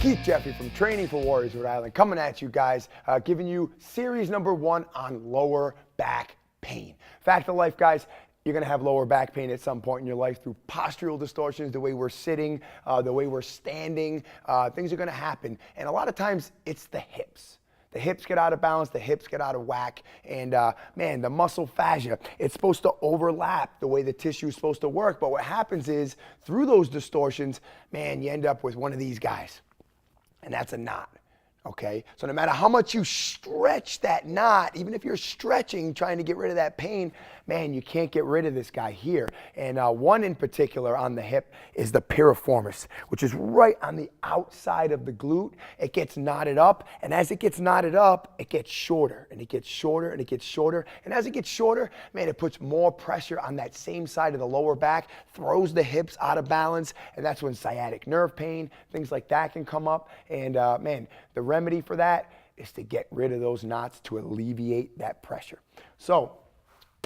Keith Jeffrey from Training for Warriors, Rhode Island, coming at you guys, giving you series number 1 on lower back pain. Fact of life, guys, you're going to have lower back pain at some point in your life through postural distortions, the way we're sitting, the way we're standing. Things are going to happen. And a lot of times, it's the hips. The hips get out of balance, the hips get out of whack, and man, the muscle fascia, it's supposed to overlap the way the tissue is supposed to work, but what happens is, through those distortions, man, you end up with one of these guys. And that's a knot, okay? So no matter how much you stretch that knot, even if you're stretching, trying to get rid of that pain, man, you can't get rid of this guy here. And one in particular on the hip is the piriformis, which is right on the outside of the glute. It gets knotted up, and as it gets knotted up, it gets shorter, and it gets shorter, and it gets shorter. And as it gets shorter, man, it puts more pressure on that same side of the lower back, throws the hips out of balance, and that's when sciatic nerve pain, things like that can come up. And man, the remedy for that is to get rid of those knots to alleviate that pressure. So,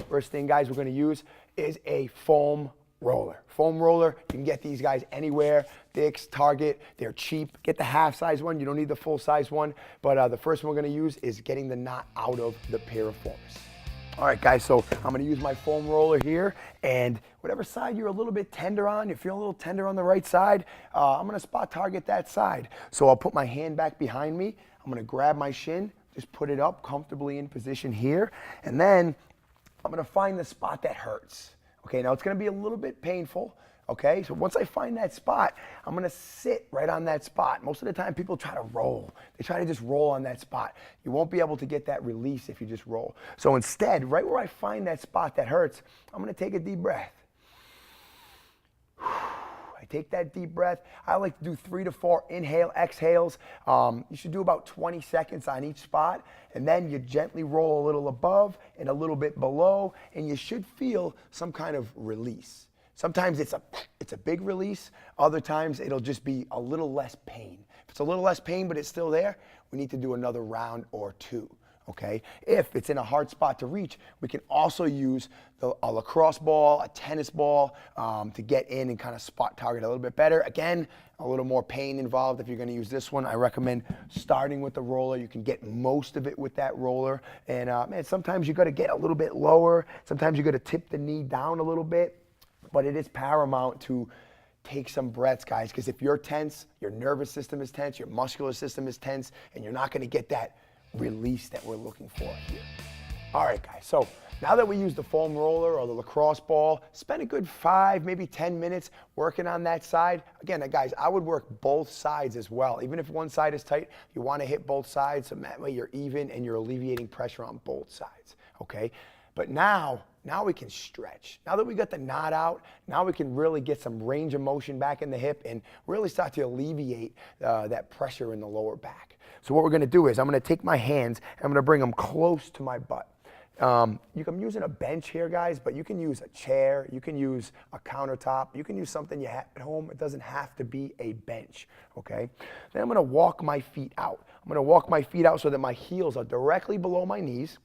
first thing, guys, we're going to use is a foam roller. Foam roller, you can get these guys anywhere. Dick's, Target, they're cheap. Get the half-size one. You don't need the full-size one. But the first one we're going to use is getting the knot out of the piriformis. All right, guys, so I'm going to use my foam roller here, and whatever side you're a little bit tender on, you feel a little tender on the right side, I'm going to spot target that side. So I'll put my hand back behind me. I'm going to grab my shin, just put it up comfortably in position here, and then I'm going to find the spot that hurts. Okay, now it's going to be a little bit painful. Okay, so once I find that spot, I'm going to sit right on that spot. Most of the time, people try to roll. They try to just roll on that spot. You won't be able to get that release if you just roll. So instead, right where I find that spot that hurts, I'm going to take a deep breath. I take that deep breath. I like to do 3 to 4 inhale, exhales. You should do about 20 seconds on each spot, and then you gently roll a little above and a little bit below, and you should feel some kind of release. Sometimes it's a big release. Other times it'll just be a little less pain. If it's a little less pain but it's still there, we need to do another round or 2. Okay? If it's in a hard spot to reach, we can also use a lacrosse ball, a tennis ball to get in and kind of spot target a little bit better. Again, a little more pain involved if you're going to use this one. I recommend starting with the roller. You can get most of it with that roller. And man, sometimes you got to get a little bit lower. Sometimes you got to tip the knee down a little bit. But it is paramount to take some breaths, guys, because if you're tense, your nervous system is tense, your muscular system is tense, and you're not going to get that release that we're looking for here. All right, guys, so now that we use the foam roller or the lacrosse ball, spend a good 5, maybe 10 minutes working on that side. Again, guys, I would work both sides as well. Even if one side is tight, you want to hit both sides, so that way you're even and you're alleviating pressure on both sides, okay? But now we can stretch. Now that we got the knot out, now we can really get some range of motion back in the hip and really start to alleviate that pressure in the lower back. So what we're going to do is I'm going to take my hands and I'm going to bring them close to my butt. I'm using a bench here, guys, but you can use a chair, you can use a countertop, you can use something you have at home. It doesn't have to be a bench, okay? Then I'm going to walk my feet out. I'm going to walk my feet out so that my heels are directly below my knees.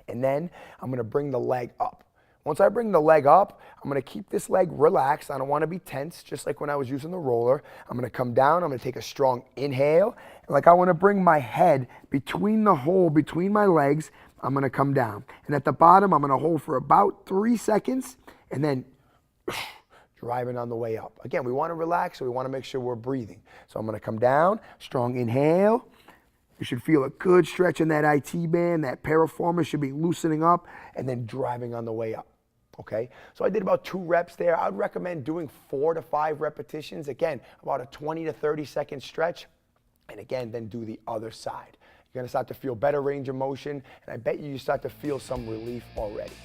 And then I'm going to bring the leg up. Once I bring the leg up, I'm going to keep this leg relaxed. I don't want to be tense, just like when I was using the roller. I'm going to come down. I'm going to take a strong inhale. And like I want to bring my head between the hole, between my legs. I'm going to come down. And at the bottom, I'm going to hold for about 3 seconds and then driving on the way up. Again, we want to relax, so we want to make sure we're breathing. So I'm going to come down, strong inhale. You should feel a good stretch in that IT band. That piriformis should be loosening up and then driving on the way up, okay? So I did about 2 reps there. I would recommend doing 4 to 5 repetitions. Again, about a 20 to 30 second stretch. And again, then do the other side. You're gonna start to feel better range of motion, and I bet you start to feel some relief already.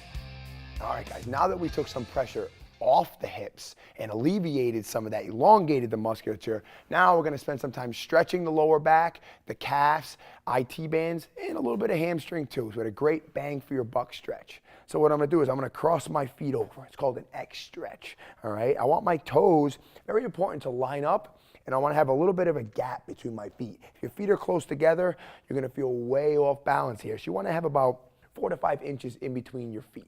All right, guys, now that we took some pressure off the hips and alleviated some of that, elongated the musculature, now we're going to spend some time stretching the lower back, the calves, IT bands, and a little bit of hamstring too. So it's a great bang for your buck stretch. So what I'm going to do is I'm going to cross my feet over. It's called an X stretch. All right. I want my toes, very important, to line up, and I want to have a little bit of a gap between my feet. If your feet are close together, you're going to feel way off balance here. So you want to have about 4 to 5 inches in between your feet.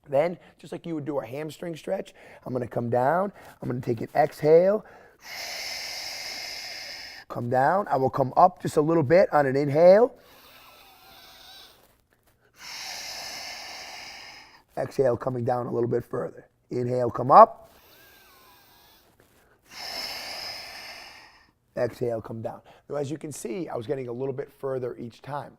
Then, just like you would do a hamstring stretch, I'm going to come down. I'm going to take an exhale. Come down. I will come up just a little bit on an inhale. Exhale, coming down a little bit further. Inhale, come up. Exhale, come down. Now, as you can see, I was getting a little bit further each time.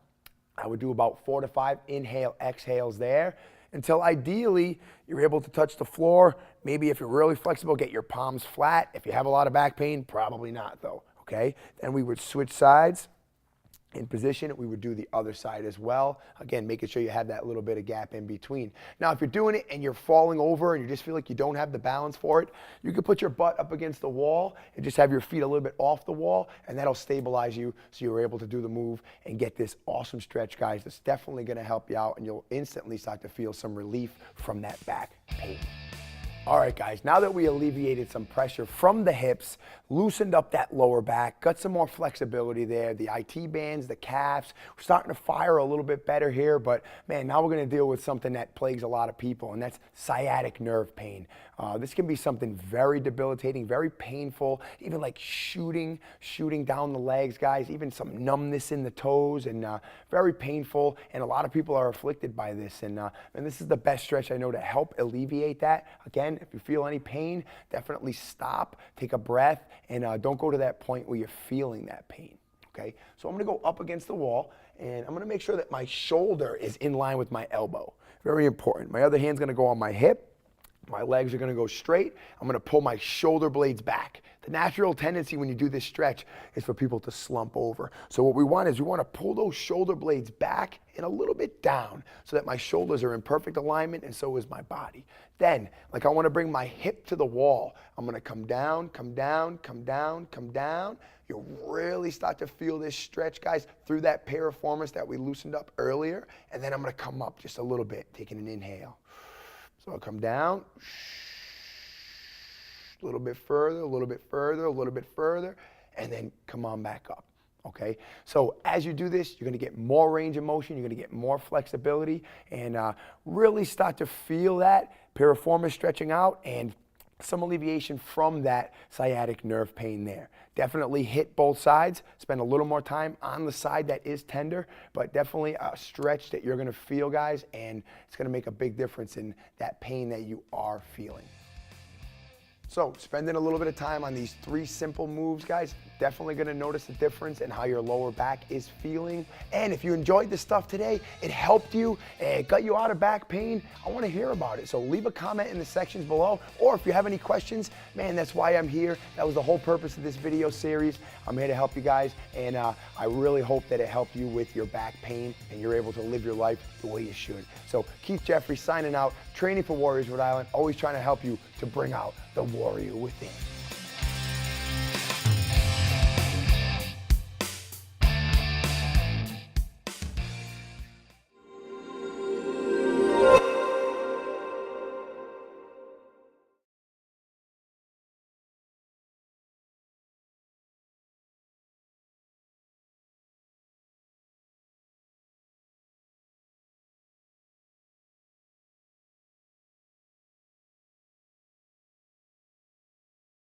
I would do about 4 to 5 inhale, exhales there until ideally you're able to touch the floor. Maybe if you're really flexible, get your palms flat. If you have a lot of back pain, probably not though, okay? Then we would switch sides. In position, we would do the other side as well. Again, making sure you have that little bit of gap in between. Now, if you're doing it and you're falling over and you just feel like you don't have the balance for it, you can put your butt up against the wall and just have your feet a little bit off the wall, and that'll stabilize you so you're able to do the move and get this awesome stretch, guys. That's definitely gonna help you out, and you'll instantly start to feel some relief from that back pain. All right, guys, now that we alleviated some pressure from the hips, loosened up that lower back, got some more flexibility there, the IT bands, the calves, we're starting to fire a little bit better here, but man, now we're gonna deal with something that plagues a lot of people, and that's sciatic nerve pain. This can be something very debilitating, very painful, even like shooting down the legs, guys, even some numbness in the toes, and very painful, and a lot of people are afflicted by this, and this is the best stretch I know to help alleviate that. Again, if you feel any pain, definitely stop, take a breath, and don't go to that point where you're feeling that pain, okay? So I'm gonna go up against the wall, and I'm gonna make sure that my shoulder is in line with my elbow. Very important. My other hand's gonna go on my hip. My legs are gonna go straight. I'm gonna pull my shoulder blades back. The natural tendency when you do this stretch is for people to slump over. So what we want is we wanna pull those shoulder blades back and a little bit down so that my shoulders are in perfect alignment, and so is my body. Then, like I wanna bring my hip to the wall. I'm gonna come down, come down, come down, come down. You'll really start to feel this stretch, guys, through that piriformis that we loosened up earlier. And then I'm gonna come up just a little bit, taking an inhale. So I'll come down, a little bit further, a little bit further, a little bit further, and then come on back up, okay? So as you do this, you're gonna get more range of motion, you're gonna get more flexibility, and really start to feel that piriformis stretching out and some alleviation from that sciatic nerve pain there. Definitely hit both sides, spend a little more time on the side that is tender, but definitely a stretch that you're gonna feel, guys, and it's gonna make a big difference in that pain that you are feeling. So spending a little bit of time on these 3 simple moves, guys, definitely gonna notice the difference in how your lower back is feeling. And if you enjoyed this stuff today, it helped you, it got you out of back pain, I wanna hear about it. So leave a comment in the sections below, or if you have any questions, man, that's why I'm here. That was the whole purpose of this video series. I'm here to help you guys, and I really hope that it helped you with your back pain and you're able to live your life the way you should. So Keith Jeffrey signing out, training for Warriors Rhode Island, always trying to help you to bring out the warrior within.